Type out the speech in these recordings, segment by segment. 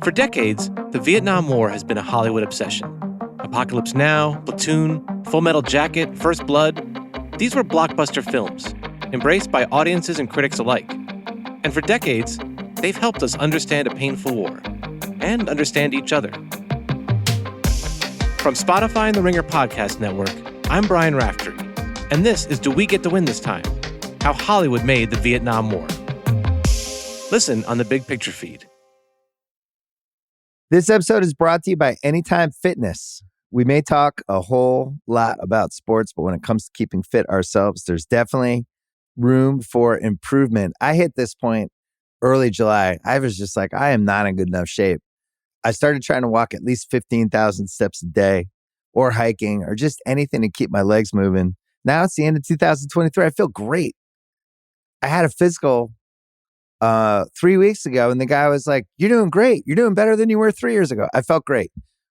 For decades, the Vietnam War has been a Hollywood obsession. Apocalypse Now, Platoon, Full Metal Jacket, First Blood. These were blockbuster films, embraced by audiences and critics alike. And for decades, they've helped us understand a painful war and understand each other. From Spotify and the Ringer Podcast Network, I'm Brian Raftery, and this is Do We Get to Win This Time? How Hollywood Made the Vietnam War. Listen on the Big Picture feed. This episode is brought to you by Anytime Fitness. We may talk a whole lot about sports, but when it comes to keeping fit ourselves, there's definitely room for improvement. I hit this point early July. I was just like, I am not in good enough shape. I started trying to walk at least 15,000 steps a day, or hiking, or just anything to keep my legs moving. Now it's the end of 2023. I feel great. I had a physical 3 weeks ago, and the guy was like, "You're doing great. You're doing better than you were 3 years ago." I felt great.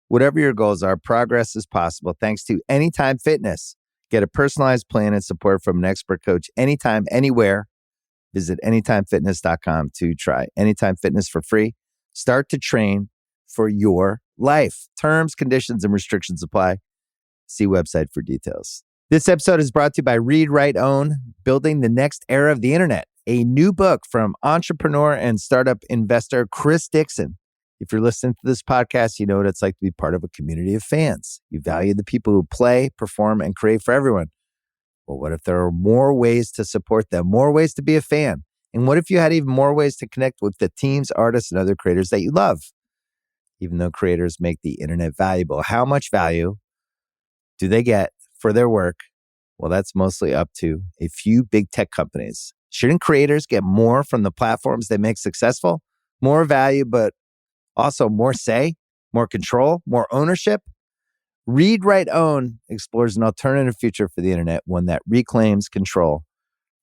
Whatever your goals are, progress is possible thanks to Anytime Fitness. Get a personalized plan and support from an expert coach anytime, anywhere. Visit anytimefitness.com to try Anytime Fitness for free. Start to train for your life. Terms, conditions, and restrictions apply. See website for details. This episode is brought to you by Read, Write, Own, Building the Next Era of the Internet, a new book from entrepreneur and startup investor Chris Dixon. If you're listening to this podcast, you know what it's like to be part of a community of fans. You value the people who play, perform, and create for everyone. Well, what if there are more ways to support them, more ways to be a fan? And what if you had even more ways to connect with the teams, artists, and other creators that you love? Even though creators make the internet valuable, how much value do they get for their work? Well, that's mostly up to a few big tech companies. Shouldn't creators get more from the platforms they make successful? More value, but also more say, more control, more ownership? Read, Write, Own explores an alternative future for the internet, one that reclaims control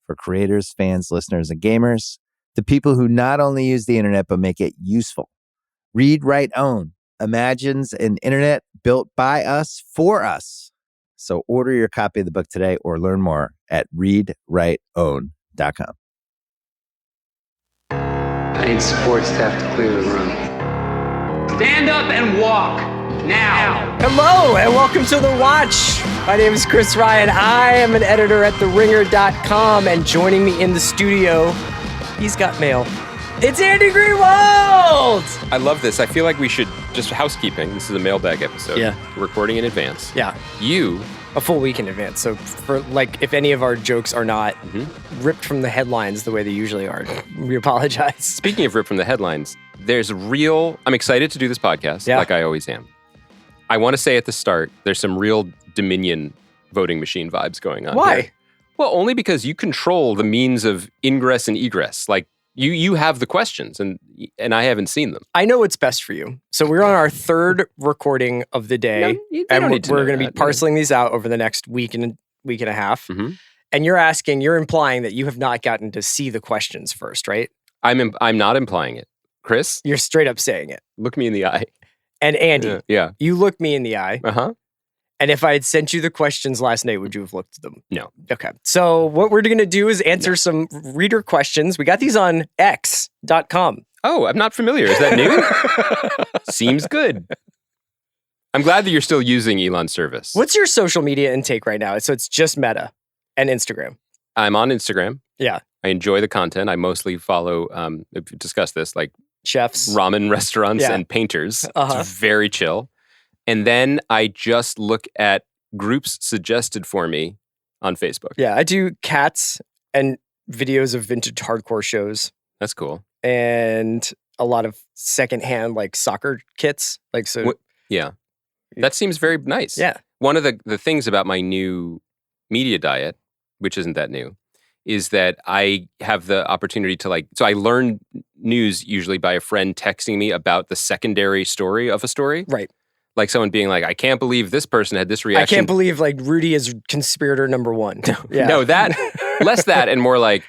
for creators, fans, listeners, and gamers, the people who not only use the internet, but make it useful. Read, Write, Own imagines an internet built by us for us. So order your copy of the book today or learn more at readwriteown.com. I need support staff to clear the room. Stand up and walk now. Hello and welcome to The Watch. My name is Chris Ryan. I am an editor at TheRinger.com, and joining me in the studio, he's got mail. It's Andy Greenwald! I love this. I feel like we should, just housekeeping, this is a mailbag episode. Yeah. Recording in advance. Yeah. You... A full week in advance. So for if any of our jokes are not ripped from the headlines the way they usually are, we apologize. Speaking of ripped from the headlines, I'm excited to do this podcast, like I always am. I want to say at the start, there's some real Dominion voting machine vibes going on. Why? Here. Well, only because you control the means of ingress and egress. Like, you have the questions, and I haven't seen them. I know what's best for you. So we're on our third recording of the day, and we're going to be parceling these out over the next week and a half. Mm-hmm. And you're implying that you have not gotten to see the questions first, right? I'm not implying it. Chris? You're straight up saying it. Look me in the eye. And Andy, you look me in the eye. Uh-huh. And if I had sent you the questions last night, would you have looked at them? No. Okay. So what we're going to do is answer some reader questions. We got these on x.com. Oh, I'm not familiar. Is that new? Seems good. I'm glad that you're still using Elon's service. What's your social media intake right now? So it's just Meta and Instagram. I'm on Instagram. Yeah. I enjoy the content. I mostly follow, we've discussed this, like chefs, ramen restaurants, and painters. Uh-huh. It's very chill. And then I just look at groups suggested for me on Facebook. Yeah, I do cats and videos of vintage hardcore shows. That's cool. And a lot of secondhand like soccer kits. Yeah. That seems very nice. Yeah. One of the things about my new media diet, which isn't that new, is that I have the opportunity to so I learn news usually by a friend texting me about the secondary story of a story. Right. Like someone being like, I can't believe this person had this reaction. I can't believe Rudy is conspirator number one. No, that, less that and more like,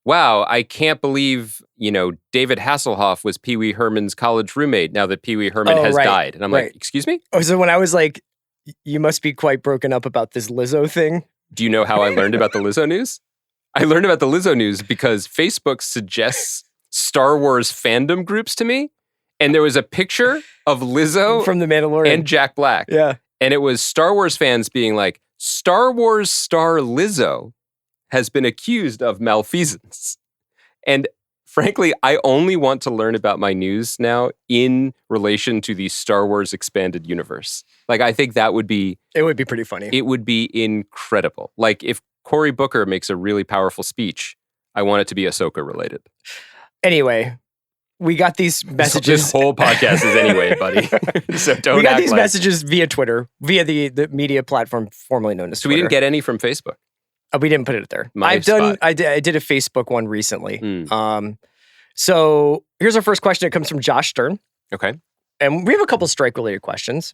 wow, I can't believe, David Hasselhoff was Pee Wee Herman's college roommate now that Pee Wee Herman has died. And I'm like, excuse me? Oh, so when I was like, you must be quite broken up about this Lizzo thing. Do you know how I learned about the Lizzo news? I learned about the Lizzo news because Facebook suggests Star Wars fandom groups to me. And there was a picture of Lizzo from The Mandalorian and Jack Black. Yeah. And it was Star Wars fans being like, Star Wars star Lizzo has been accused of malfeasance. And frankly, I only want to learn about my news now in relation to the Star Wars expanded universe. Like, I think that would be... It would be pretty funny. It would be incredible. Like, if Cory Booker makes a really powerful speech, I want it to be Ahsoka related. Anyway, we got these messages. This whole podcast is anyway, buddy. So don't We got act these like... messages via Twitter, via the media platform formerly known as Twitter. So we didn't get any from Facebook. We didn't put it there. I did a Facebook one recently. So here's our first question. It comes from Josh Stern. Okay. And we have a couple strike-related questions.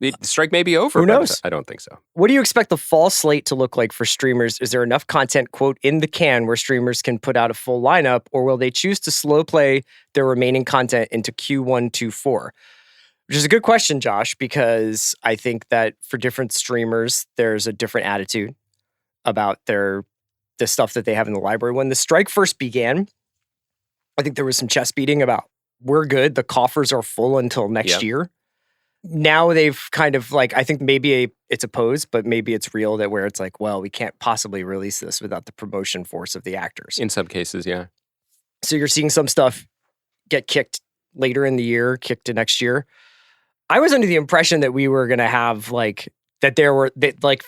The strike may be over. Who knows? I don't think so. What do you expect the fall slate to look like for streamers? Is there enough content, quote, in the can where streamers can put out a full lineup, or will they choose to slow play their remaining content into Q1, Q4? Which is a good question, Josh, because I think that for different streamers, there's a different attitude about the stuff that they have in the library. When the strike first began, I think there was some chest beating about, we're good, the coffers are full until next year. Now they've kind of like, I think maybe it's a pose, but maybe it's real, that where it's like, well, we can't possibly release this without the promotion force of the actors. In some cases, yeah. So you're seeing some stuff get kicked later in the year, kicked to next year. I was under the impression that we were going to have like, that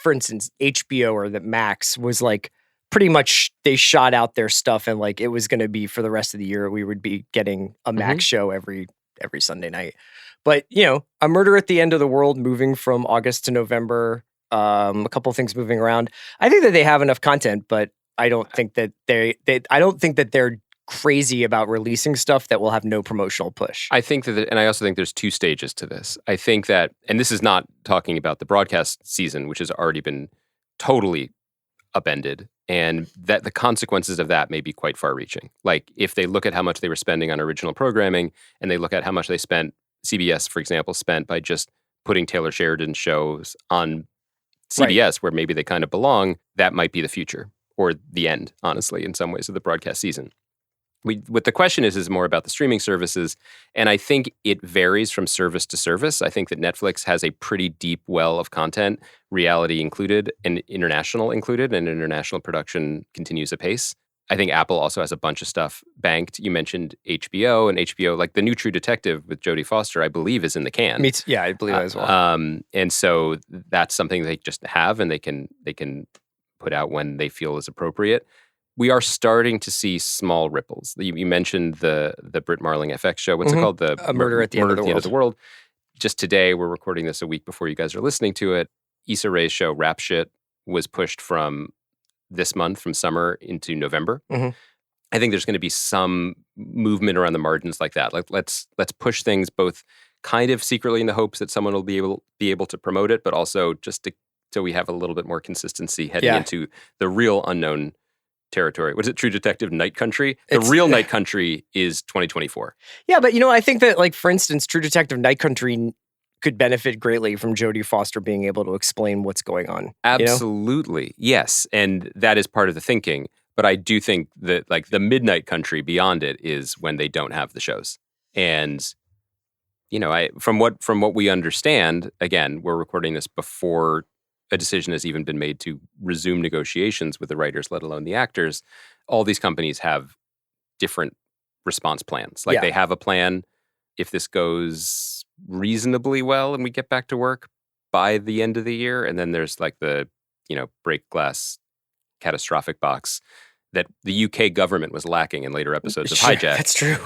for instance, HBO or that Max was like, pretty much they shot out their stuff and like it was going to be for the rest of the year we would be getting a Max show every Sunday night. But, you know, A Murder at the End of the World moving from August to November, a couple of things moving around. I think that they have enough content, but I don't think that they're crazy about releasing stuff that will have no promotional push. I think that, and I also think there's two stages to this. I think that, and this is not talking about the broadcast season, which has already been totally upended, and that the consequences of that may be quite far-reaching. Like, if they look at how much they were spending on original programming, and they look at how much they spent, CBS, for example, spent by just putting Taylor Sheridan's shows on CBS, where maybe they kind of belong, that might be the future, or the end, honestly, in some ways, of the broadcast season. What the question is more about the streaming services, and I think it varies from service to service. I think that Netflix has a pretty deep well of content, reality included, and international included, and international production continues apace. I think Apple also has a bunch of stuff banked. You mentioned HBO, and HBO, like the new True Detective with Jodie Foster, I believe is in the can. Yeah, I believe that as well. And so that's something they just have, and they can put out when they feel is appropriate. We are starting to see small ripples. You mentioned the Brit Marling FX show. What's it called? A Murder at the End of the World. Just today, we're recording this a week before you guys are listening to it. Issa Rae's show, Rap Shit, was pushed from this month, from summer into November. I think there's going to be some movement around the margins like that. Like, let's push things both kind of secretly in the hopes that someone will be able to promote it, but also just so we have a little bit more consistency heading into the real unknown territory. What is it? True Detective Night Country? The real Night Country is 2024. Yeah, but I think that, like, for instance, True Detective Night Country could benefit greatly from Jodie Foster being able to explain what's going on. Absolutely. Yes. And that is part of the thinking. But I do think that, like, the Midnight Country beyond it is when they don't have the shows. And, from what we understand, again, we're recording this before a decision has even been made to resume negotiations with the writers, let alone the actors. All these companies have different response plans. Like, they have a plan. If this goes reasonably well and we get back to work by the end of the year, and then there's like the, break glass catastrophic box that the UK government was lacking in later episodes of Hijack. That's true.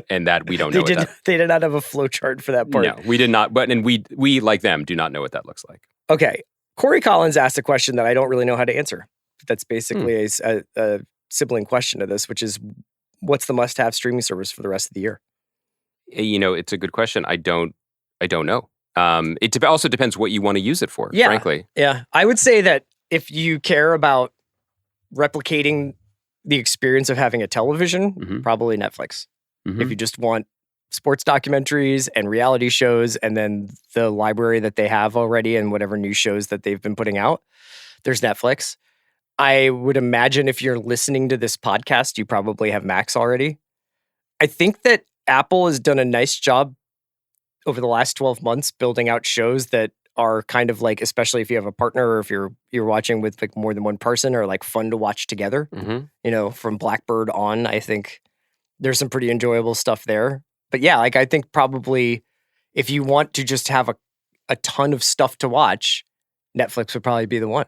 And that we don't know. They did not have a flow chart for that part. No, we did not. But we like them do not know what that looks like. Okay. Corey Collins asked a question that I don't really know how to answer. That's basically a sibling question to this, which is, what's the must-have streaming service for the rest of the year? It's a good question. I don't know. It also depends what you want to use it for, frankly. Yeah. I would say that if you care about replicating the experience of having a television, probably Netflix. If you just want sports documentaries and reality shows, and then the library that they have already and whatever new shows that they've been putting out, there's Netflix. I would imagine if you're listening to this podcast, you probably have Max already. I think that Apple has done a nice job over the last 12 months building out shows that are kind of like, especially if you have a partner or if you're watching with like more than one person, are like fun to watch together. From Blackbird on, I think there's some pretty enjoyable stuff there. But yeah, like I think probably if you want to just have a ton of stuff to watch, Netflix would probably be the one.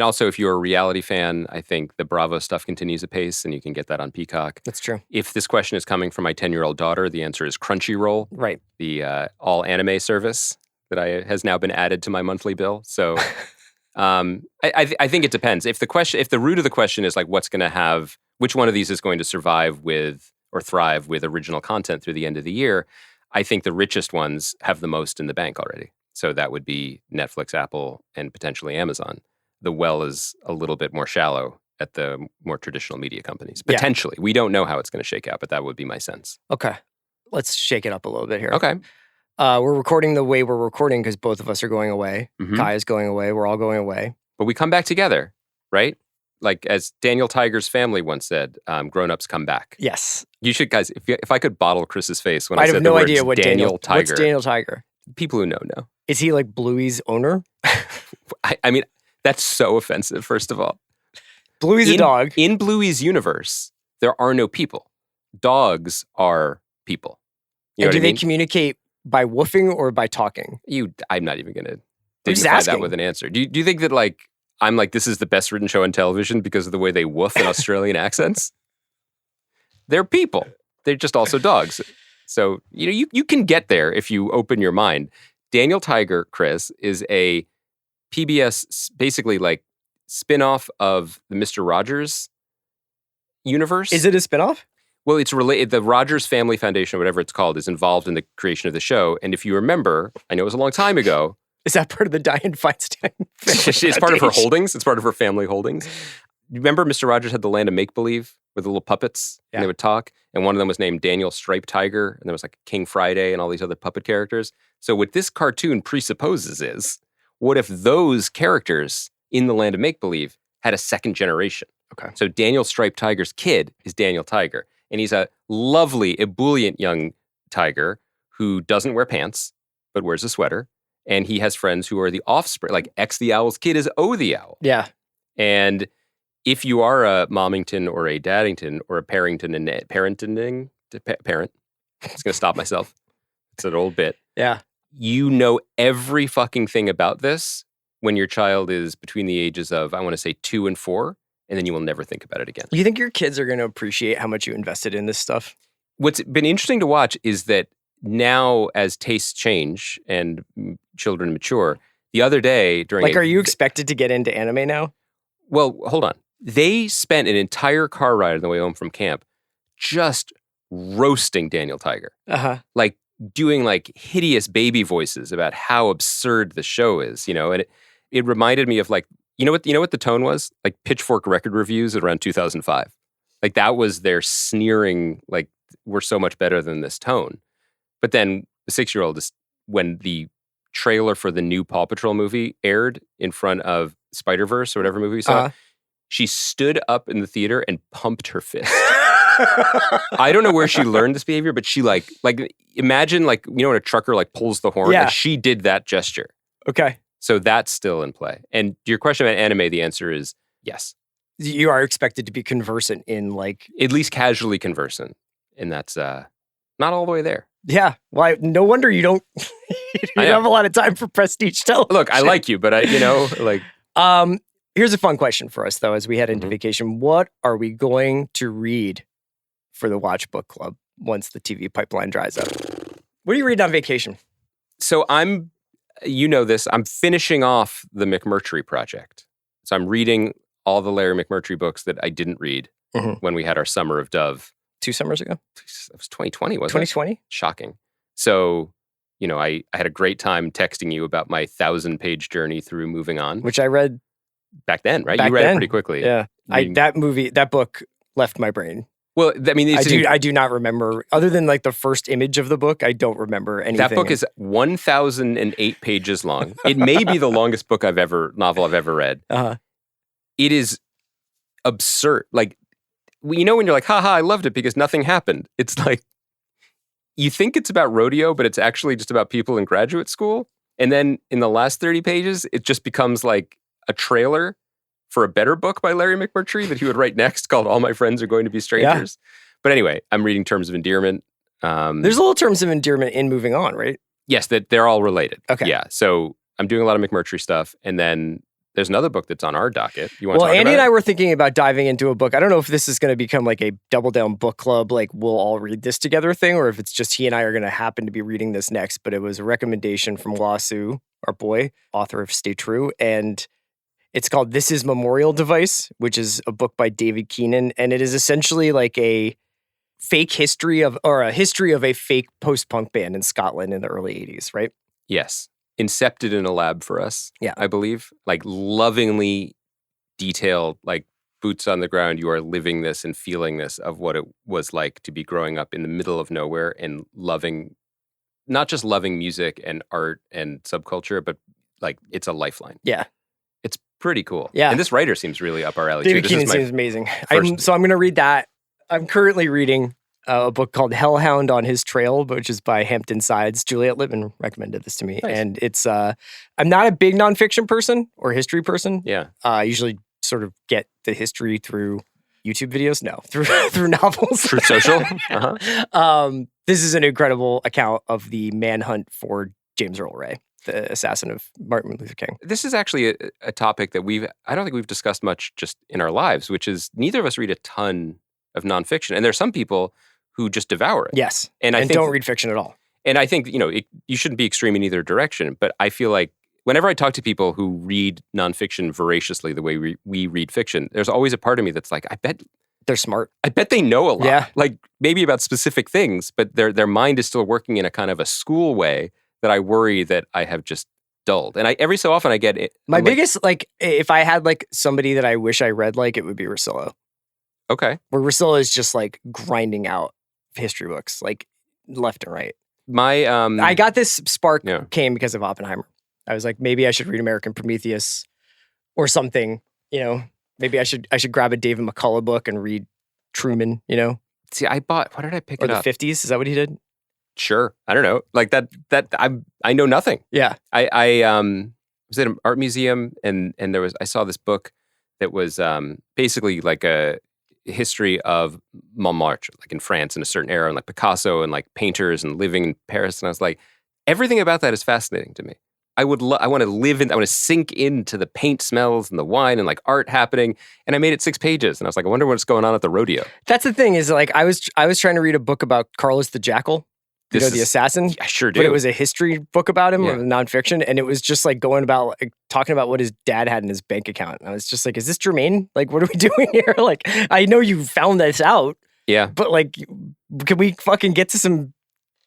Also, if you're a reality fan, I think the Bravo stuff continues apace and you can get that on Peacock. That's true. If this question is coming from my 10-year-old daughter, the answer is Crunchyroll. Right. The all anime service that has now been added to my monthly bill. So I think it depends. If the root of the question is like which one of these is going to survive with or thrive with original content through the end of the year, I think the richest ones have the most in the bank already. So that would be Netflix, Apple, and potentially Amazon. The well is a little bit more shallow at the more traditional media companies. Potentially. Yeah. We don't know how it's going to shake out, but that would be my sense. Okay. Let's shake it up a little bit here. Okay. We're recording the way we're recording because both of us are going away. Kai is going away. We're all going away. But we come back together, right? Like as Daniel Tiger's family once said, grown-ups come back. Yes. You should, guys, if I could bottle Chris's face when I said have no idea what Daniel Tiger. What's Daniel Tiger? People who know. Is he like Bluey's owner? I mean, that's so offensive, first of all. Bluey's a dog. In Bluey's universe, there are no people. Dogs are people. Do they communicate by woofing or by talking? I'm not even going to dignify that with an answer. Do you think that I'm like, this is the best written show on television because of the way they woof in Australian accents? They're people. They're just also dogs. So, you can get there if you open your mind. Daniel Tiger, Chris, is a PBS, basically like spinoff of the Mr. Rogers universe. Is it a spinoff? Well, it's related. The Rogers Family Foundation, whatever it's called, is involved in the creation of the show. And if you remember, I know it was a long time ago. Is that part of the Dianne Feinstein? It's part of her holdings. It's part of her family holdings. Remember Mr. Rogers had the Land of Make-Believe with the little puppets? Yeah. And they would talk. And one of them was named Daniel Striped Tiger. And there was like King Friday and all these other puppet characters. So what this cartoon presupposes is, what if those characters in the Land of Make-Believe had a second generation? Okay. So Daniel Striped Tiger's kid is Daniel Tiger. And he's a lovely, ebullient young tiger who doesn't wear pants, but wears a sweater. And he has friends who are the offspring, like X the Owl's kid is O the Owl. Yeah. And if you are a Momington or a Daddington or a Parrington and parenting, parent, I'm just going to stop myself. It's an old bit. Yeah. You know every fucking thing about this when your child is between the ages of, I want to say 2 and 4, and then you will never think about it again. You think your kids are going to appreciate how much you invested in this stuff? What's been interesting to watch is that now as tastes change and children mature, the other day during... are you expected to get into anime now? Well, hold on. They spent an entire car ride on the way home from camp just roasting Daniel Tiger. Uh-huh. Like doing like hideous baby voices about how absurd the show is, and it reminded me of like, you know what the tone was? Like Pitchfork record reviews at around 2005. Like that was their sneering, like, we're so much better than this tone. But then the 6-year-old, when the trailer for the new Paw Patrol movie aired in front of Spider-Verse or whatever movie we saw, she stood up in the theater and pumped her fist. I don't know where she learned this behavior, but she like imagine like, when a trucker like pulls the horn, yeah. Like, she did that gesture. Okay. So that's still in play. And your question about anime, the answer is yes. You are expected to be conversant in like... At least casually conversant. And that's not all the way there. Yeah. Why? No wonder you don't have a lot of time for prestige television. Look, I like you, but here's a fun question for us, though, as we head into vacation. What are we going to read for the Watch Book Club once the TV pipeline dries up? What are you reading on vacation? So I'm finishing off the McMurtry project. So I'm reading all the Larry McMurtry books that I didn't read when we had our Summer of Dove. 2 summers ago? It was 2020, wasn't 2020? It? 2020? Shocking. So, I had a great time texting you about my 1,000-page journey through Moving On. Which I read back then, right? You read it pretty quickly. Yeah. That book left my brain. Well, I mean, I do not remember, other than like the first image of the book, I don't remember anything. That book is 1,008 pages long. It may be the longest novel I've ever read. Uh-huh. It is absurd. Like, you know when you're like, haha, I loved it because nothing happened. It's like, you think it's about rodeo, but it's actually just about people in graduate school. And then in the last 30 pages, it just becomes like a trailer for a better book by Larry McMurtry that he would write next called All My Friends Are Going to Be Strangers. Yeah. But anyway, I'm reading Terms of Endearment. There's a little Terms of Endearment in Moving On, right? Yes, that they're all related. Okay. Yeah. So I'm doing a lot of McMurtry stuff. And then there's another book that's on our docket. You want to talk Andy about and I were thinking about diving into a book. I don't know if this is going to become like a double down book club, like we'll all read this together thing, or if it's just he and I are going to happen to be reading this next. But it was a recommendation from Wasu, our boy, author of Stay True. And it's called This Is Memorial Device, which is a book by David Keenan. And it is essentially like a history of a fake post-punk band in Scotland in the early 80s, right? Yes. Incepted in a lab for us, yeah, I believe. Like lovingly detailed, like boots on the ground, you are living this and feeling this of what it was like to be growing up in the middle of nowhere and loving, not just loving music and art and subculture, but like it's a lifeline. Yeah. It's pretty cool. Yeah. And this writer seems really up our alley David too. Keenan seems amazing. So I'm going to read that. I'm currently reading a book called Hellhound on His Trail, which is by Hampton Sides. Juliet Littman recommended this to me. Nice. And it's, I'm not a big nonfiction person or history person. Yeah. I usually sort of get the history through YouTube videos. No, through novels. Through social. Uh-huh. This is an incredible account of the manhunt for James Earl Ray, the assassin of Martin Luther King. This is actually a topic that I don't think we've discussed much just in our lives, which is neither of us read a ton of nonfiction. And there are some people who just devour it. Yes. And I think, don't read fiction at all. And I think, you shouldn't be extreme in either direction. But I feel like whenever I talk to people who read nonfiction voraciously the way we read fiction, there's always a part of me that's like, I bet they're smart. I bet they know a lot. Yeah. Like maybe about specific things, but their mind is still working in a kind of a school way that I worry that I have just dulled. And every so often I get it. My biggest, if I had somebody that I wish I read it would be Russillo. Okay. Where Russillo is just grinding out history books, left and right. I got this spark came because of Oppenheimer. I was like, maybe I should read American Prometheus or something, maybe I should grab a David McCullough book and read Truman, See, what did I pick it up? Or the 50s, is that what he did? Sure. I don't know. Like that I know nothing. Yeah. I was at an art museum and I saw this book that was basically like a history of Montmartre, like in France in a certain era, and like Picasso and like painters and living in Paris. And I was like, everything about that is fascinating to me. I want to sink into the paint smells and the wine and like art happening. And I made it 6 pages. And I was like, I wonder what's going on at the rodeo. That's the thing is I was trying to read a book about Carlos the Jackal. The assassin? I sure do. But it was a history book about him, nonfiction, and it was just talking about what his dad had in his bank account. And I was just like, is this germane? Like, what are we doing here? Like, I know you found this out. Yeah. But can we fucking get to some,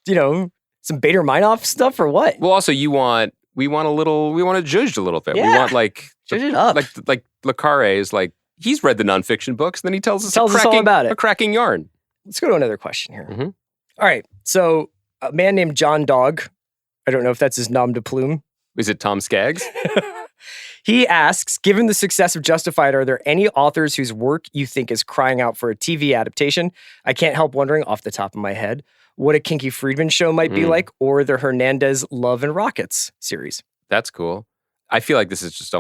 some Bader Meinhof stuff or what? Well, also we want to judge a little bit. Yeah. We want judge it up. Like Le Carre is he's read the nonfiction books, and then he tells us all about it. A cracking yarn. Let's go to another question here. Mm-hmm. All right. So a man named John Dog, I don't know if that's his nom de plume. Is it Tom Skaggs? He asks, given the success of Justified, are there any authors whose work you think is crying out for a TV adaptation? I can't help wondering off the top of my head what a Kinky Friedman show might be like, or the Hernandez Love and Rockets series. That's cool. I feel like this is just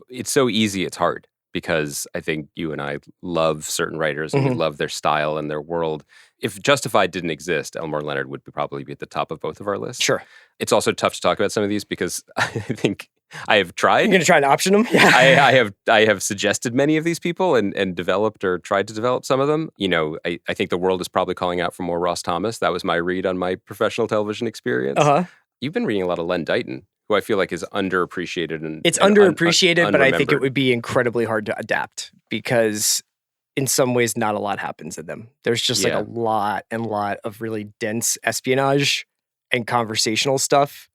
it's so easy, it's hard. Because I think you and I love certain writers and we love their style and their world. If Justified didn't exist, Elmore Leonard would probably be at the top of both of our lists. Sure. It's also tough to talk about some of these because I think I have tried. You're going to try and option them? Yeah. I have suggested many of these people and developed or tried to develop some of them. I think the world is probably calling out for more Ross Thomas. That was my read on my professional television experience. Uh-huh. You've been reading a lot of Len Deighton, who I feel like is underappreciated. It's underappreciated, but I think it would be incredibly hard to adapt because in some ways not a lot happens in them. There's just a lot of really dense espionage and conversational stuff.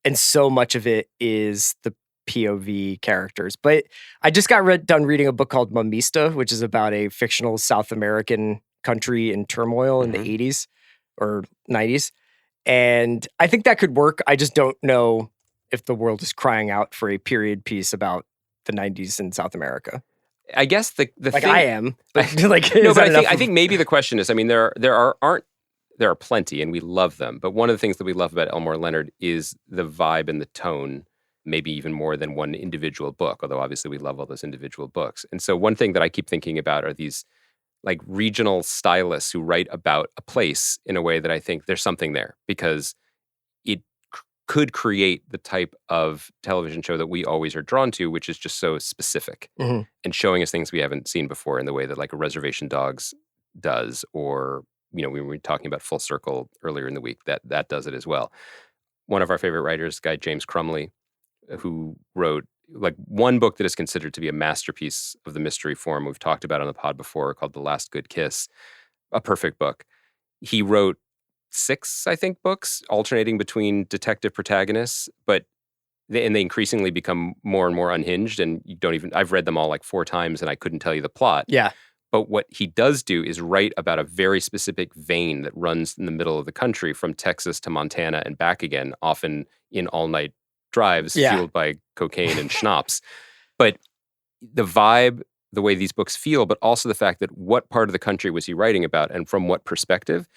And so much of it is the POV characters. But I just got done reading a book called Mamista, which is about a fictional South American country in turmoil in the 80s or 90s. And I think that could work. I just don't know if the world is crying out for a period piece about the 90s in South America. I guess the like thing, I am, but like no, but I think maybe the question is, I mean, there are plenty, and we love them. But one of the things that we love about Elmore Leonard is the vibe and the tone, maybe even more than one individual book. Although obviously we love all those individual books. And so one thing that I keep thinking about are these like regional stylists who write about a place in a way that I think there's something there, because it could create the type of television show that we always are drawn to, which is just so specific and showing us things we haven't seen before in the way that like a Reservation Dogs does, or, you know, we were talking about Full Circle earlier in the week, that does it as well. One of our favorite writers, guy James Crumley, who wrote like one book that is considered to be a masterpiece of the mystery form we've talked about on the pod before, called The Last Good Kiss, a perfect book. He wrote 6, I think, books alternating between detective protagonists, but they increasingly become more and more unhinged, and I've read them all like 4 times and I couldn't tell you the plot. Yeah. But what he does do is write about a very specific vein that runs in the middle of the country from Texas to Montana and back again, often in all-night drives fueled by cocaine and schnapps. But the vibe, the way these books feel, but also the fact that what part of the country was he writing about and from what perspective,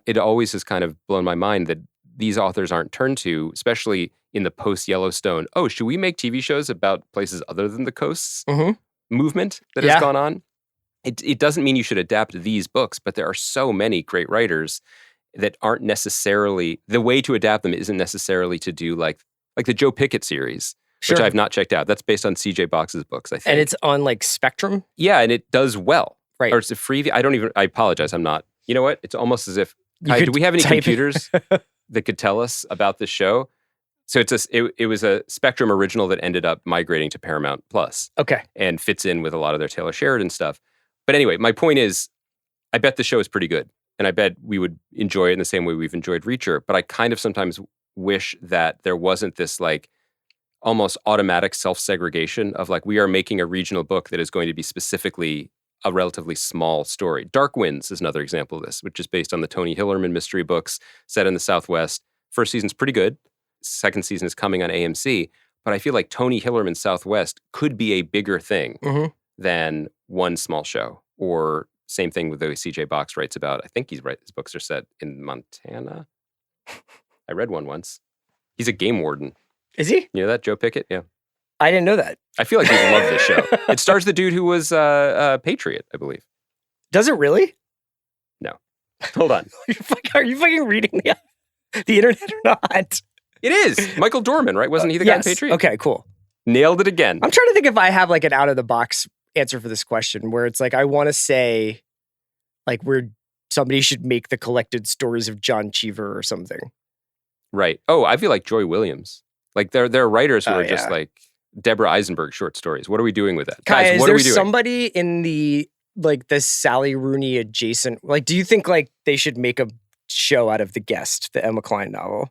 it always has kind of blown my mind that these authors aren't turned to, especially in the post-Yellowstone, oh, should we make TV shows about places other than the coasts movement that has gone on? It doesn't mean you should adapt these books, but there are so many great writers that aren't necessarily, the way to adapt them isn't necessarily to do like the Joe Pickett series, which I've not checked out. That's based on C.J. Box's books, I think. And it's on like Spectrum? Yeah, and it does well. Right. Or it's a free, I apologize, I'm not. You know what? It's almost as if, do we have any computers that could tell us about this show? So it was a Spectrum original that ended up migrating to Paramount Plus. Okay. And fits in with a lot of their Taylor Sheridan stuff. But anyway, my point is, I bet the show is pretty good. And I bet we would enjoy it in the same way we've enjoyed Reacher. But I kind of sometimes wish that there wasn't this like almost automatic self-segregation of like, we are making a regional book that is going to be specifically a relatively small story. Dark Winds is another example of this, which is based on the Tony Hillerman mystery books set in the Southwest. First season's pretty good. Second season is coming on AMC. But I feel like Tony Hillerman's Southwest could be a bigger thing than one small show. Or same thing with the CJ Box writes about. I think his books are set in Montana. I read one once. He's a game warden. Is he? You know that, Joe Pickett? Yeah. I didn't know that. I feel like you'd love this show. It stars the dude who was Patriot, I believe. Does it really? No. Hold on. Are you fucking reading the internet or not? It is. Michael Dorman, right? Wasn't he the guy in Patriot? Okay, cool. Nailed it again. I'm trying to think if I have like an out-of-the-box answer for this question where it's like, I want to say like where somebody should make the collected stories of John Cheever or something. Right. Oh, I feel like Joy Williams. Like there are writers who are just like Deborah Eisenberg short stories. What are we doing with that? Guys, what are we doing? Somebody in the Sally Rooney adjacent, like, do you think like they should make a show out of The Guest, the Emma Cline novel?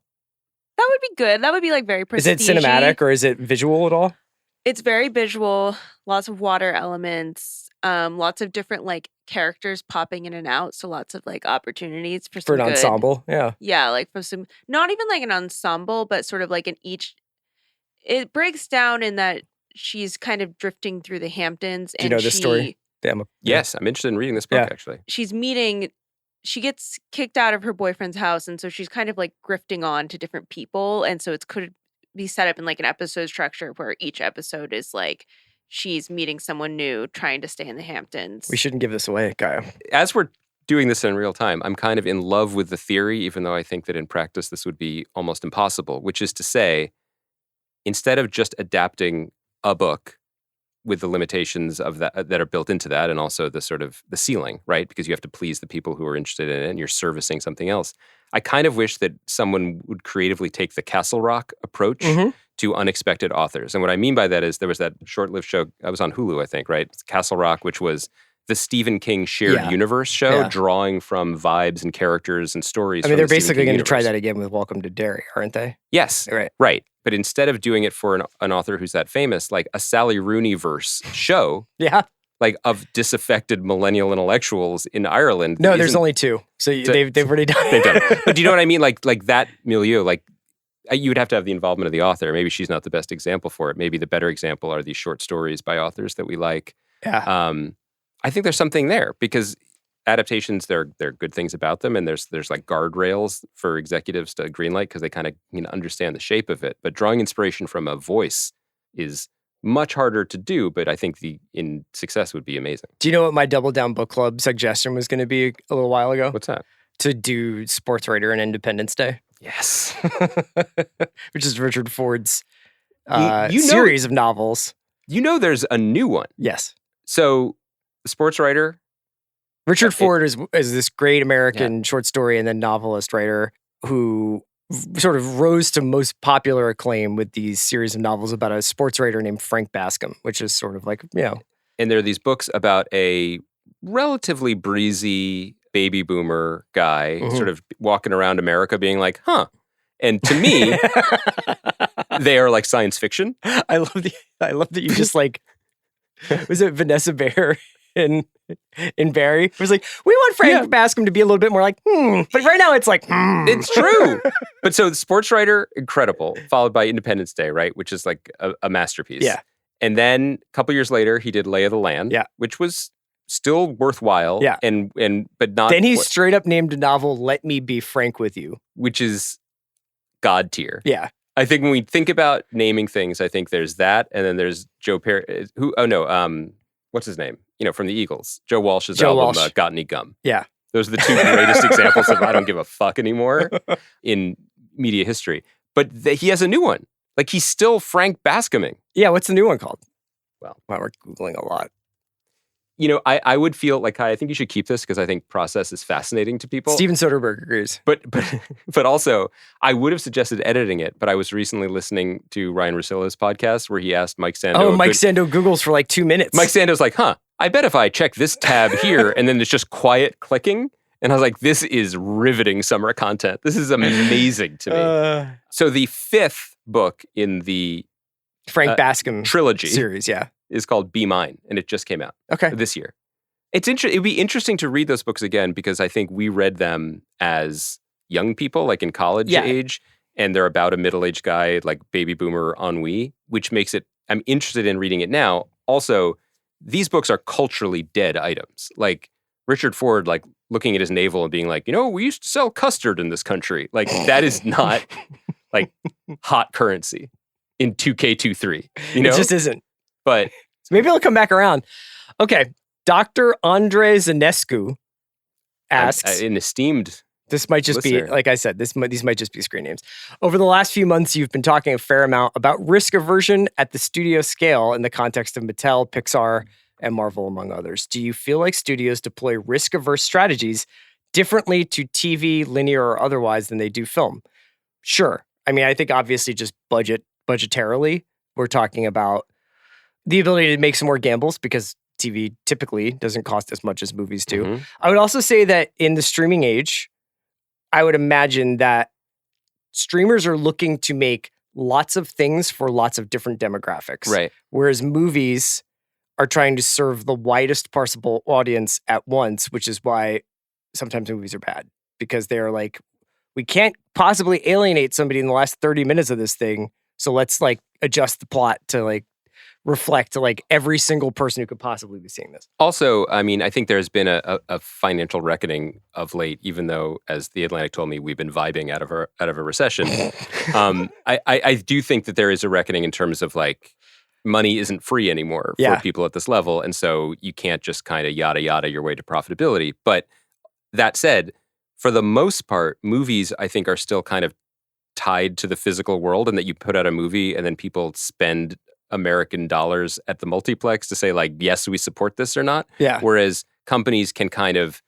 That would be good. That would be like very prestige. Is it cinematic or is it visual at all? It's very visual, lots of water elements, lots of different like characters popping in and out. So lots of like opportunities for an ensemble. Yeah. Yeah. Like for some, not even like an ensemble, but sort of like it breaks down in that she's kind of drifting through the Hamptons. Do you know this story? Yes. I'm interested in reading this book actually. She gets kicked out of her boyfriend's house. And so she's kind of like grifting on to different people. And so it could be set up in like an episode structure where each episode is like she's meeting someone new, trying to stay in the Hamptons. We shouldn't give this away, Gaia. As we're doing this in real time, I'm kind of in love with the theory, even though I think that in practice this would be almost impossible, which is to say, instead of just adapting a book with the limitations of that are built into that, and also the sort of the ceiling, right? Because you have to please the people who are interested in it and you're servicing something else. I kind of wish that someone would creatively take the Castle Rock approach to unexpected authors. And what I mean by that is there was that short-lived show, I was on Hulu, I think, right? Castle Rock, which was the Stephen King shared universe show, drawing from vibes and characters and stories. I mean, they're basically going to try that again with Welcome to Derry, aren't they? Yes, right. But instead of doing it for an author who's that famous, like a Sally Rooney-verse show, like of disaffected millennial intellectuals in Ireland. No, there's only 2, so they've already done it. They've done it. But do you know what I mean? Like that milieu, like you would have to have the involvement of the author. Maybe she's not the best example for it. Maybe the better example are these short stories by authors that we like. Yeah. I think there's something there because adaptations, there are good things about them, and there's like guardrails for executives to greenlight because they kind of understand the shape of it. But drawing inspiration from a voice is much harder to do, but I think in success would be amazing. Do you know what my Double Down Book Club suggestion was going to be a little while ago? What's that? To do Sports Writer and Independence Day. Yes. Which is Richard Ford's series of novels. There's a new one. Yes. So, the Sports Writer. Richard Ford is this great American short story and then novelist writer who sort of rose to most popular acclaim with these series of novels about a sports writer named Frank Bascom, which is sort of like, And there are these books about a relatively breezy baby boomer guy sort of walking around America being like, huh. And to me, they are like science fiction. I love that you just like, was it Vanessa Bayer in Barry? It was like, we want Frank Bascom to be a little bit more like, but right now it's like, It's true. But so the Sports Writer, incredible, followed by Independence Day, right? Which is like a masterpiece. Yeah. And then a couple years later, he did Lay of the Land, which was still worthwhile. Yeah. But not. Then he straight up named a novel, Let Me Be Frank With You. Which is God tier. Yeah. I think when we think about naming things, I think there's that. And then there's Joe Perry, what's his name? From the Eagles. Joe Walsh's album, Got Any Gum. Yeah. Those are the two greatest examples of I don't give a fuck anymore in media history. But he has a new one. Like, he's still Frank Bascoming. Yeah, what's the new one called? Well, we're Googling a lot. I would feel like, I think you should keep this because I think process is fascinating to people. Steven Soderbergh agrees. But also, I would have suggested editing it, but I was recently listening to Ryan Russillo's podcast where he asked Mike Sando. Oh, Mike Sando Googles for like 2 minutes. Mike Sando's like, I bet if I check this tab here and then there's just quiet clicking. And I was like, this is riveting summer content. This is amazing to me. So the 5th book in the Frank Bascom trilogy series, is called Be Mine, and it just came out this year. It'd be interesting to read those books again because I think we read them as young people, like in college age, and they're about a middle-aged guy, like baby boomer ennui, which makes it, I'm interested in reading it now. Also, these books are culturally dead items. Like Richard Ford, like looking at his navel and being like, we used to sell custard in this country. Like that is not like hot currency in 2K23. It just isn't. But maybe it'll come back around. Okay. Dr. Andre Zanescu asks. An esteemed This might just listener. be, like I said, these might just be screen names. Over the last few months, you've been talking a fair amount about risk aversion at the studio scale in the context of Mattel, Pixar, and Marvel, among others. Do you feel like studios deploy risk-averse strategies differently to TV, linear, or otherwise than they do film? Sure. I mean, I think obviously just budgetarily, we're talking about the ability to make some more gambles because TV typically doesn't cost as much as movies do. Mm-hmm. I would also say that in the streaming age, I would imagine that streamers are looking to make lots of things for lots of different demographics. Right. Whereas movies are trying to serve the widest possible audience at once, which is why sometimes movies are bad. Because they're like, we can't possibly alienate somebody in the last 30 minutes of this thing. So let's like adjust the plot to like reflect to like every single person who could possibly be seeing this. Also, I mean, I think there's been a financial reckoning of late, even though, as The Atlantic told me, we've been vibing out of a recession. I do think that there is a reckoning in terms of like money isn't free anymore for people at this level. And so you can't just kind of yada yada your way to profitability. But that said, for the most part, movies, I think, are still kind of tied to the physical world, and that you put out a movie and then people spend American dollars at the multiplex to say like, yes, we support this or not. Yeah. Whereas companies can kind of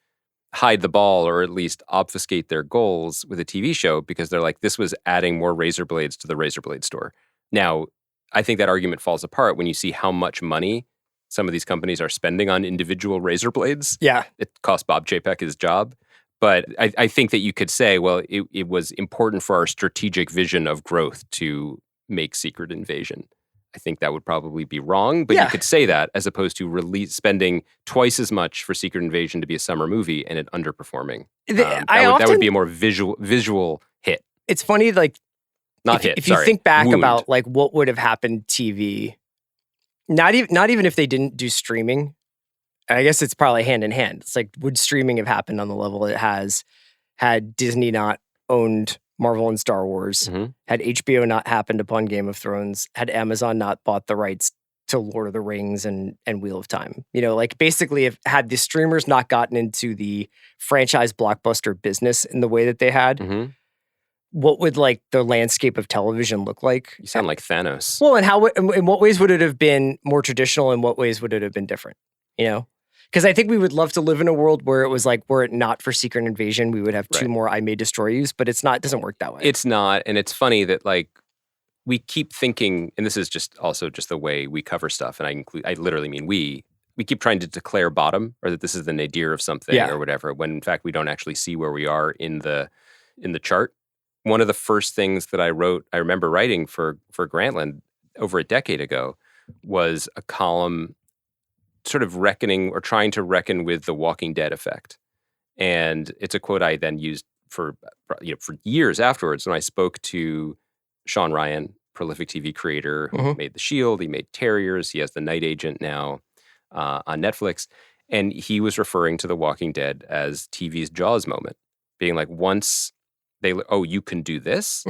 hide the ball or at least obfuscate their goals with a TV show because they're like, this was adding more razor blades to the razor blade store. Now, I think that argument falls apart when you see how much money some of these companies are spending on individual razor blades. Yeah. It cost Bob Chapek his job. But I think that you could say, well, it was important for our strategic vision of growth to make Secret Invasion. I think that would probably be wrong, but you could say that as opposed to spending twice as much for Secret Invasion to be a summer movie and it underperforming. That would be a more visual hit. It's funny, like, Not if you think back about like what would have happened TV Not even if they didn't do streaming. I guess it's probably hand in hand. It's like, would streaming have happened on the level it has had Disney not owned Marvel and Star Wars, had HBO not happened upon Game of Thrones, had Amazon not bought the rights to Lord of the Rings and Wheel of Time? You know, like basically if had the streamers not gotten into the franchise blockbuster business in the way that they had, what would like the landscape of television look like? You sound like Thanos. Well, and in what ways would it have been more traditional? In what ways would it have been different? You know? Because I think we would love to live in a world where it was like, were it not for Secret Invasion, we would have 2 more I May Destroy Yous, but it's not, it doesn't work that way. It's not. And it's funny that like, we keep thinking, and this is just also just the way we cover stuff, and I literally mean we keep trying to declare bottom, or that this is the nadir of something or whatever, when in fact we don't actually see where we are in the chart. One of the first things that I remember writing for Grantland over a decade ago was a column sort of reckoning or trying to reckon with the Walking Dead effect. And it's a quote I then used for years afterwards when I spoke to Sean Ryan, prolific TV creator who made The Shield, he made Terriers, he has The Night Agent now on Netflix. And he was referring to The Walking Dead as TV's Jaws moment, being like, once you can do this,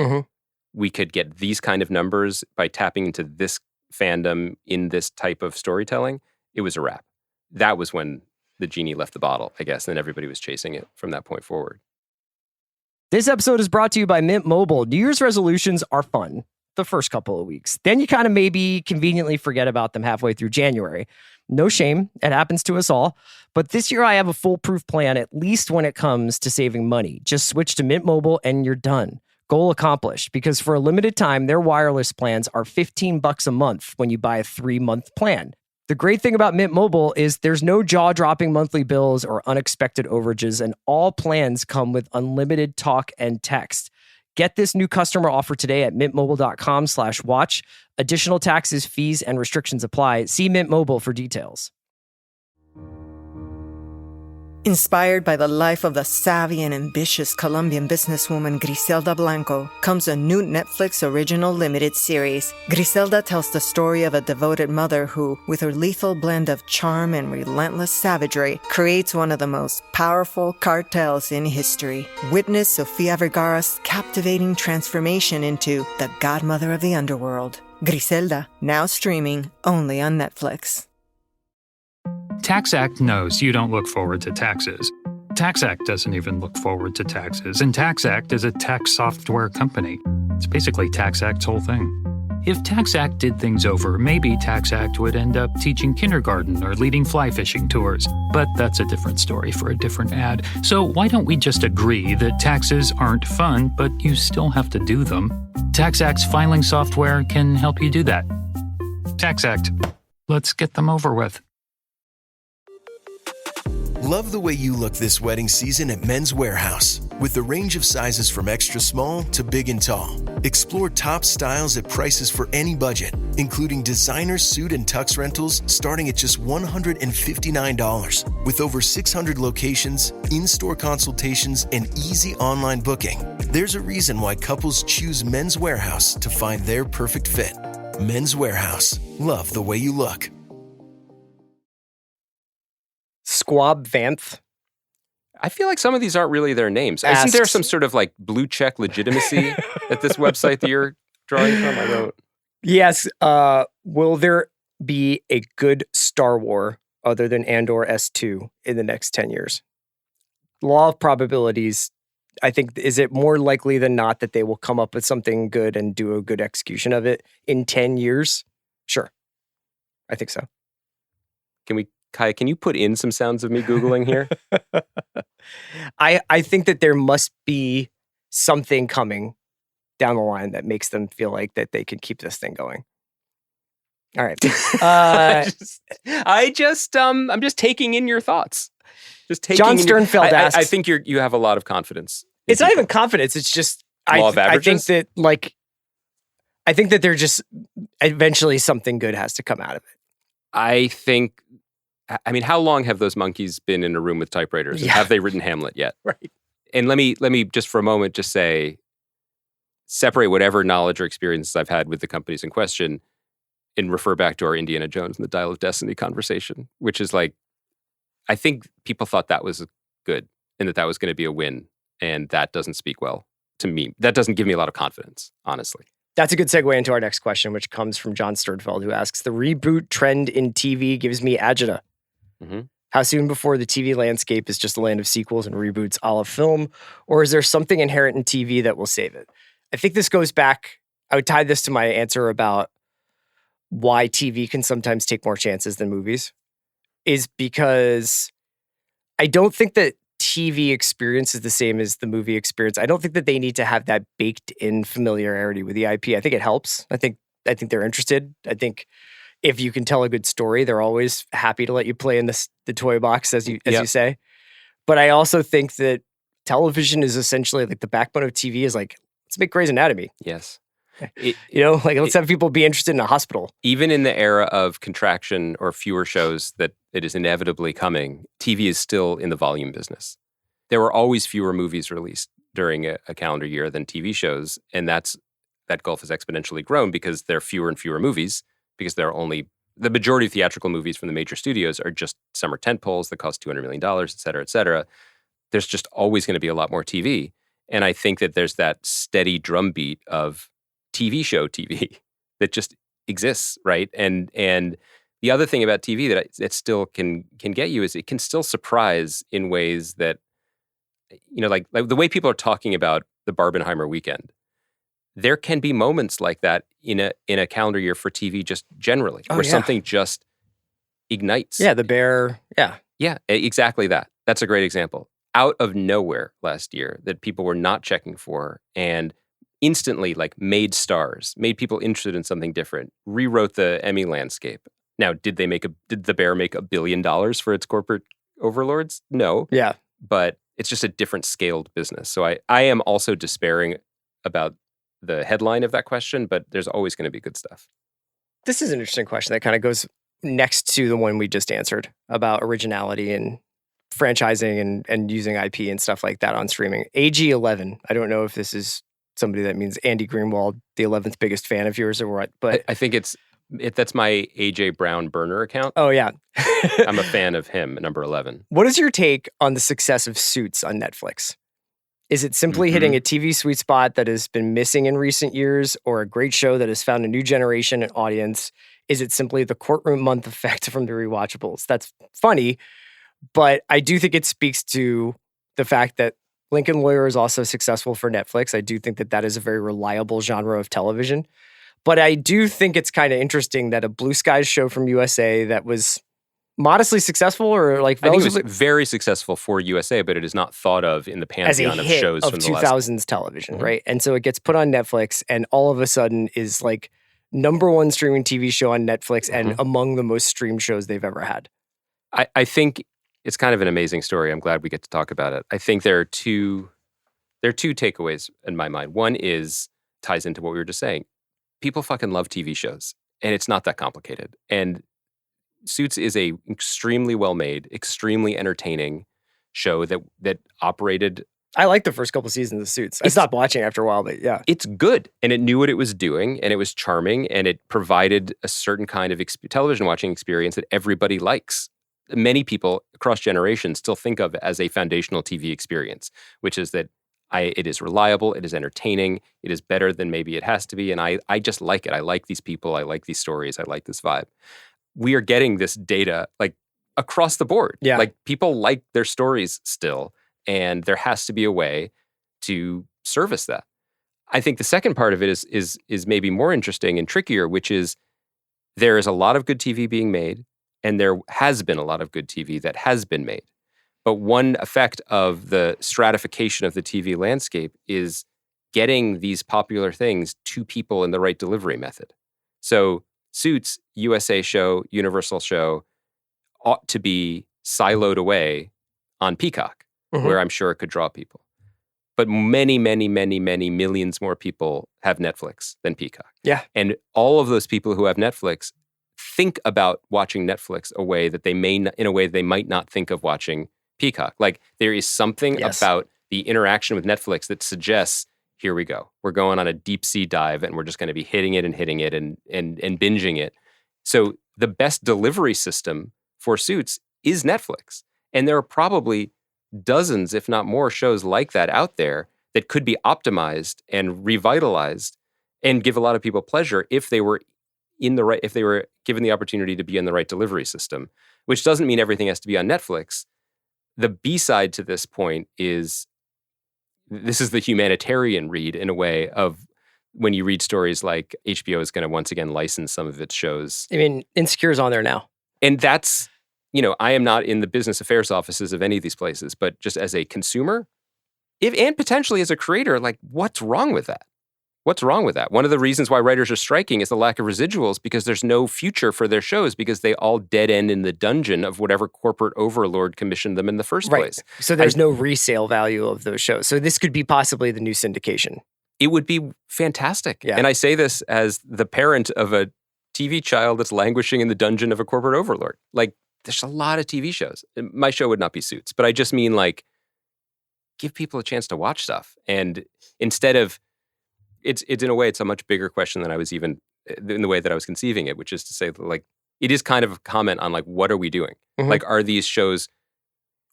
we could get these kind of numbers by tapping into this fandom in this type of storytelling. It was a wrap. That was when the genie left the bottle, I guess, and then everybody was chasing it from that point forward. This episode is brought to you by Mint Mobile. New Year's resolutions are fun the first couple of weeks. Then you kind of maybe conveniently forget about them halfway through January. No shame. It happens to us all. But this year I have a foolproof plan, at least when it comes to saving money. Just switch to Mint Mobile and you're done. Goal accomplished, because for a limited time, their wireless plans are $15 a month when you buy a 3-month plan. The great thing about Mint Mobile is there's no jaw-dropping monthly bills or unexpected overages, and all plans come with unlimited talk and text. Get this new customer offer today at mintmobile.com/watch. Additional taxes, fees, and restrictions apply. See Mint Mobile for details. Inspired by the life of the savvy and ambitious Colombian businesswoman Griselda Blanco comes a new Netflix original limited series. Griselda tells the story of a devoted mother who, with her lethal blend of charm and relentless savagery, creates one of the most powerful cartels in history. Witness Sofia Vergara's captivating transformation into the godmother of the underworld. Griselda, now streaming only on Netflix. TaxAct knows you don't look forward to taxes. TaxAct doesn't even look forward to taxes, and TaxAct is a tax software company. It's basically TaxAct's whole thing. If TaxAct did things over, maybe TaxAct would end up teaching kindergarten or leading fly fishing tours. But that's a different story for a different ad. So why don't we just agree that taxes aren't fun, but you still have to do them? TaxAct's filing software can help you do that. TaxAct. Let's get them over with. Love the way you look this wedding season at Men's Warehouse. With the range of sizes from extra small to big and tall. Explore top styles at prices for any budget, including designer suit and tux rentals starting at just $159. With over 600 locations, in-store consultations, and easy online booking, there's a reason why couples choose Men's Warehouse to find their perfect fit. Men's Warehouse. Love the way you look. Squab Vanth. I feel like some of these aren't really their names. Isn't there some sort of like blue check legitimacy at this website that you're drawing from? I don't. Yes. Will there be a good Star Wars other than Andor S2 in the next 10 years? Law of probabilities. I think, is it more likely than not that they will come up with something good and do a good execution of it in 10 years? Sure. I think so. Kai, can you put in some sounds of me Googling here? I think that there must be something coming down the line that makes them feel like that they can keep this thing going. All right. I'm just taking in your thoughts. Just taking John Sternfeld asks. I think you have a lot of confidence. It's not even confidence. It's just law of averages? I think that they're just eventually something good has to come out of it. I mean, how long have those monkeys been in a room with typewriters? Yeah. Have they written Hamlet yet? Right. And let me just for a moment just say, separate whatever knowledge or experiences I've had with the companies in question. and refer back to our Indiana Jones and the Dial of Destiny conversation, which is like, I think people thought that was good and that was going to be a win. And that doesn't speak well to me. That doesn't give me a lot of confidence, honestly. That's a good segue into our next question, which comes from John Sturdfeld, who asks, the reboot trend in TV gives me agita. Mm-hmm. How soon before the TV landscape is just a land of sequels and reboots a la film? Or is there something inherent in TV that will save it? I think this goes back, I would tie this to my answer about why TV can sometimes take more chances than movies, is because I don't think that TV experience is the same as the movie experience. I don't think that they need to have that baked in familiarity with the IP. I think it helps. I think they're interested. I think if you can tell a good story, they're always happy to let you play in the toy box, as you say. But I also think that television is essentially like the backbone of TV is like, let's make Grey's Anatomy. Yes. Let's have people be interested in a hospital. Even in the era of contraction or fewer shows that it is inevitably coming, TV is still in the volume business. There were always fewer movies released during a calendar year than TV shows, and that gulf has exponentially grown because there are fewer and fewer movies, because there are only the majority of theatrical movies from the major studios are just summer tentpoles that cost $200 million, et cetera, et cetera. There's just always going to be a lot more TV. And I think that there's that steady drumbeat of TV show TV that just exists, right? And the other thing about TV that it still can get you is it can still surprise in ways that, like the way people are talking about the Barbenheimer weekend. There can be moments like that in a calendar year for TV just generally, where something just ignites. Yeah, the Bear. Yeah. Yeah, exactly that. That's a great example. Out of nowhere last year that people were not checking for and instantly made stars, made people interested in something different, rewrote the Emmy landscape. Now, did the Bear make $1 billion for its corporate overlords? No. Yeah. But it's just a different scaled business. So I am also despairing about the headline of that question, but there's always going to be good stuff. This is an interesting question that kind of goes next to the one we just answered about originality and franchising and using IP and stuff like that on streaming. AG11, I don't know if this is somebody that means Andy Greenwald, the 11th biggest fan of yours or what, but I think that's my AJ Brown burner account. Oh yeah. I'm a fan of him, number 11. What is your take on the success of Suits on Netflix? Is it simply hitting a TV sweet spot that has been missing in recent years, or a great show that has found a new generation and audience? Is it simply the courtroom month effect from the rewatchables? That's funny, but I do think it speaks to the fact that Lincoln Lawyer is also successful for Netflix. I do think that is a very reliable genre of television. But I do think it's kind of interesting that a Blue Skies show from USA that was modestly successful or I think it was very successful for USA, but it is not thought of in the pantheon of shows of from the 2000s television, right? And so it gets put on Netflix and all of a sudden is number one streaming TV show on Netflix and among the most streamed shows they've ever had. I think it's kind of an amazing story. I'm glad we get to talk about it. I think there are two takeaways in my mind. One ties into what we were just saying. People fucking love TV shows, and it's not that complicated. And Suits is a extremely well-made, extremely entertaining show that operated. I like the first couple seasons of Suits. I stopped watching after a while, but yeah. It's good, and it knew what it was doing, and it was charming, and it provided a certain kind of television watching experience that everybody likes. Many people across generations still think of as a foundational TV experience, which is that it is reliable, it is entertaining, it is better than maybe it has to be, and I just like it. I like these people, I like these stories, I like this vibe. We are getting this data across the board. Yeah. People like their stories still, and there has to be a way to service that. I think the second part of it is maybe more interesting and trickier, which is there is a lot of good TV being made, and there has been a lot of good TV that has been made. But one effect of the stratification of the TV landscape is getting these popular things to people in the right delivery method. So Suits, USA show, Universal show, ought to be siloed away on Peacock, where I'm sure it could draw people. But many, many, many, many millions more people have Netflix than Peacock. Yeah. And all of those people who have Netflix think about watching Netflix in a way they might not think of watching Peacock. There is something about the interaction with Netflix that suggests, here we go. We're going on a deep sea dive and we're just going to be hitting it and binging it. So the best delivery system for Suits is Netflix. And there are probably dozens, if not more, shows like that out there that could be optimized and revitalized and give a lot of people pleasure if they were given the opportunity to be in the right delivery system, which doesn't mean everything has to be on Netflix. The B-side to this point is, this is the humanitarian read in a way of when you read stories like HBO is going to once again license some of its shows. I mean, Insecure's on there now. And that's, I am not in the business affairs offices of any of these places, but just as a consumer, and potentially as a creator, like, what's wrong with that? What's wrong with that? One of the reasons why writers are striking is the lack of residuals, because there's no future for their shows because they all dead end in the dungeon of whatever corporate overlord commissioned them in the first place. So there's no resale value of those shows. So this could be possibly the new syndication. It would be fantastic. Yeah. And I say this as the parent of a TV child that's languishing in the dungeon of a corporate overlord. Like, there's a lot of TV shows. My show would not be Suits, but I just mean, like, give people a chance to watch stuff. And instead of, it's in a way, it's a much bigger question than I was even, in the way that I was conceiving it, which is to say, like, it is kind of a comment on, like, what are we doing? Mm-hmm. Like, are these shows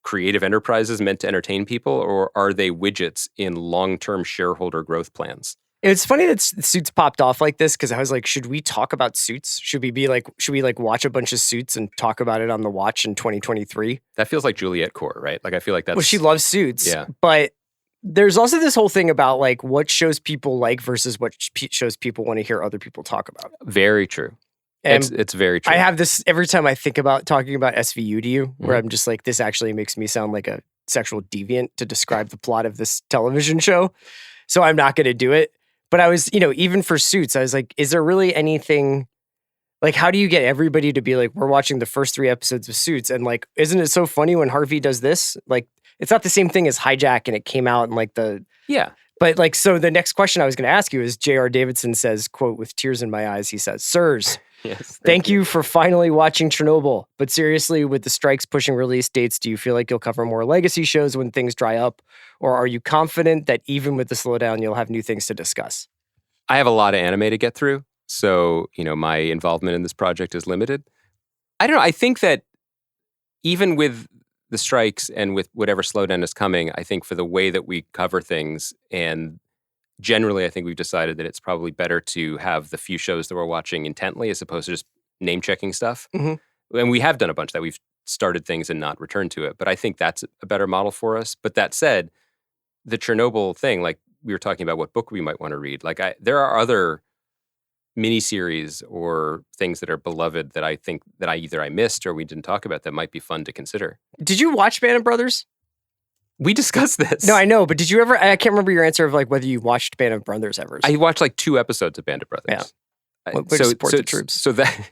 creative enterprises meant to entertain people, or are they widgets in long-term shareholder growth plans? It's funny that Suits popped off like this, because I was like, should we talk about Suits? Should we watch a bunch of Suits and talk about it on the watch in 2023? That feels like Juliette Core, right? Like, I feel like that's... Well, she loves Suits. Yeah. But there's also this whole thing about, like, what shows people like versus what shows people want to hear other people talk about. Very true. And it's very true. I have this every time I think about talking about SVU to you, where I'm just like, this actually makes me sound like a sexual deviant to describe the plot of this television show. So I'm not going to do it. But I was, even for Suits, I was like, is there really anything, like, how do you get everybody to be like, we're watching the first 3 episodes of Suits, and, like, isn't it so funny when Harvey does this? Like, it's not the same thing as Hijack, and it came out in, like, Yeah. But, like, so the next question I was going to ask you is, J.R. Davidson says, quote, with tears in my eyes, he says, "Sirs, yes, thank you for finally watching Chernobyl. But seriously, with the strikes pushing release dates, do you feel like you'll cover more legacy shows when things dry up? Or are you confident that even with the slowdown, you'll have new things to discuss?" I have a lot of anime to get through. So, my involvement in this project is limited. I don't know. I think that even with the strikes and with whatever slowdown is coming, I think for the way that we cover things, and generally I think we've decided that it's probably better to have the few shows that we're watching intently as opposed to just name-checking stuff. Mm-hmm. And we have done a bunch that we've started things and not returned to it. But I think that's a better model for us. But that said, the Chernobyl thing, like we were talking about what book we might want to read. Like there are other miniseries or things that are beloved that I think that I missed or we didn't talk about that might be fun to consider. Did you watch Band of Brothers? We discussed this. No, I know, but did you ever? I can't remember your answer of, like, whether you watched Band of Brothers ever. I watched like 2 episodes of Band of Brothers. Yeah. So support the troops. So that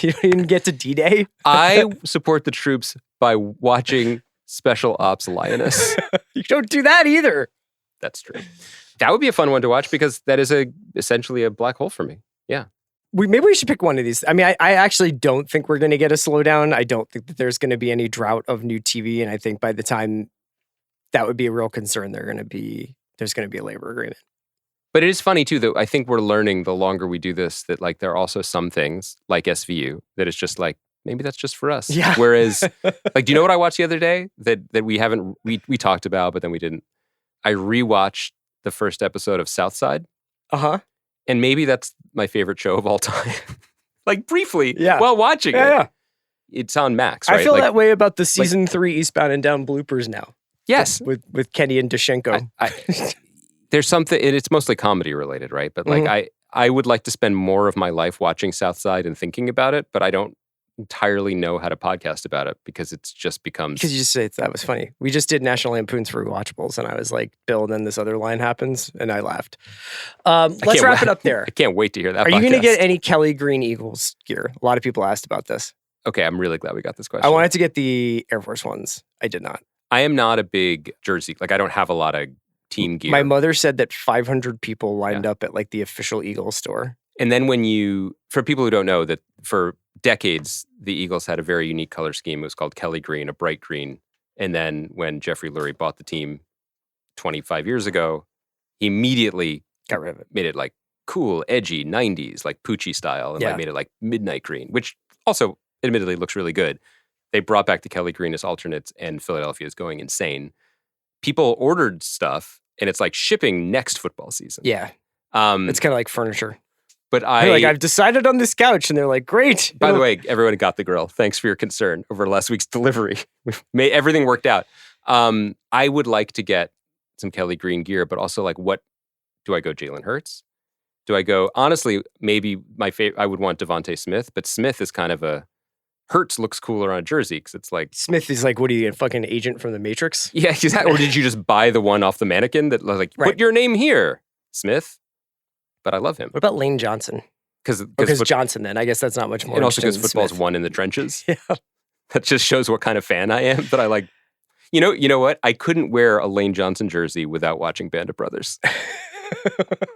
you didn't get to D-Day. I support the troops by watching Special Ops Lioness. You don't do that either. That's true. That would be a fun one to watch because that is essentially a black hole for me. Yeah. Maybe we should pick one of these. I mean, I actually don't think we're going to get a slowdown. I don't think that there's going to be any drought of new TV. And I think by the time that would be a real concern, there's going to be a labor agreement. But it is funny too, that I think we're learning the longer we do this, that, like, there are also some things like SVU that is just like, maybe that's just for us. Yeah. Whereas, like, do you know what I watched the other day that we talked about, but then we didn't? I rewatched the first episode of Southside. Uh-huh. And maybe that's my favorite show of all time. Like, briefly, yeah, while watching it. Yeah. It's on Max, right? I feel that way about the season 3 Eastbound and Down bloopers now. Yes. With Kenny and Dushenko. There's something, and it's mostly comedy related, right? But, like, I would like to spend more of my life watching Southside and thinking about it, but I don't entirely know how to podcast about it because it's just becomes... Because you just say, that was funny. We just did National Lampoon's for Rewatchables, and I was like, Bill, and then this other line happens, and I laughed. Let's wrap it up there. I can't wait to hear that Are podcast. you going to get any Kelly Green Eagles gear? A lot of people asked about this. Okay, I'm really glad we got this question. I wanted to get the Air Force ones. I did not. I am not a big jersey. Like, I don't have a lot of team gear. My mother said that 500 people lined up at, like, the official Eagles store. And then for people who don't know, that for decades, the Eagles had a very unique color scheme. It was called Kelly Green, a bright green. And then when Jeffrey Lurie bought the team 25 years ago, he immediately got rid of it. Made it like cool, edgy, 90s, like Poochie style, and like made it like midnight green, which also admittedly looks really good. They brought back the Kelly Green as alternates, and Philadelphia is going insane. People ordered stuff, and it's like shipping next football season. Yeah. It's kind of like furniture. But I've decided on this couch, and they're like, great. By the way, everyone got the grill. Thanks for your concern over last week's delivery. Everything worked out. I would like to get some Kelly Green gear, but also like, what do I go? Jalen Hurts? Do I go? Honestly, maybe my favorite. I would want Devontae Smith, but Smith is kind of a Hurts looks cooler on a jersey because it's like Smith is like, what are you, a fucking agent from the Matrix? Yeah, exactly. Or did you just buy the one off the mannequin that was like, put your name here, Smith? But I love him. What about Lane Johnson? Because Johnson, then I guess that's not much more. And also because football's won in the trenches. Yeah, that just shows what kind of fan I am. That I like. You know what? I couldn't wear a Lane Johnson jersey without watching Band of Brothers.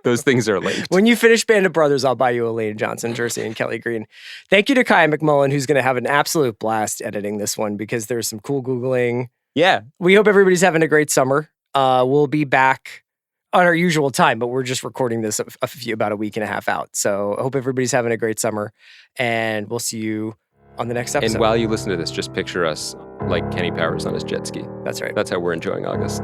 Those things are linked. When you finish Band of Brothers, I'll buy you a Lane Johnson jersey and Kelly Green. Thank you to Kai McMullen, who's going to have an absolute blast editing this one because there's some cool Googling. Yeah. We hope everybody's having a great summer. We'll be back on our usual time, but we're just recording this about a week and a half out. So I hope everybody's having a great summer, and we'll see you on the next episode. And while you listen to this, just picture us like Kenny Powers on his jet ski. That's right. That's how we're enjoying August.